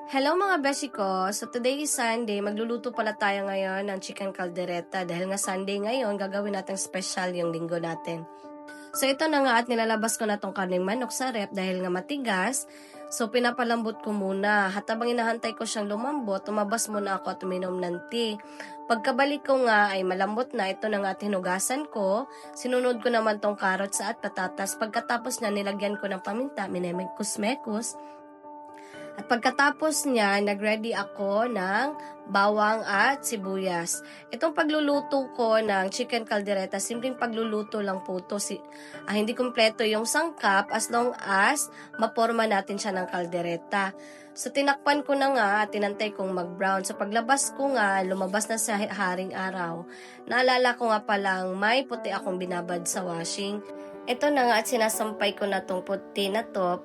Hello mga beshi ko! So today is Sunday, magluluto pala tayo ngayon ng chicken caldereta dahil nga Sunday ngayon, gagawin natin special yung linggo natin. So ito na nga at nilalabas ko na tong karning manok sa rep dahil nga matigas. So pinapalambot ko muna. Habang inahantay ko siyang lumambot, tumabas muna ako at uminom ng tea. Pagkabalik ko nga ay malambot na, ito na nga tinugasan ko. Sinunod ko naman tong carrots at patatas. Pagkatapos niya nilagyan ko ng paminta, minemekus-mekus. At pagkatapos niya, nag-ready ako ng bawang at sibuyas. Itong pagluluto ko ng chicken caldereta, simpleng pagluluto lang po ito. Hindi kumpleto yung sangkap as long as maporma natin siya ng caldereta. So tinakpan ko na nga at tinantay kong mag-brown. So paglabas ko nga, lumabas na sa haring araw. Naalala ko nga palang may puti akong binabad sa washing. Ito na nga at sinasampay ko na tong puti na to.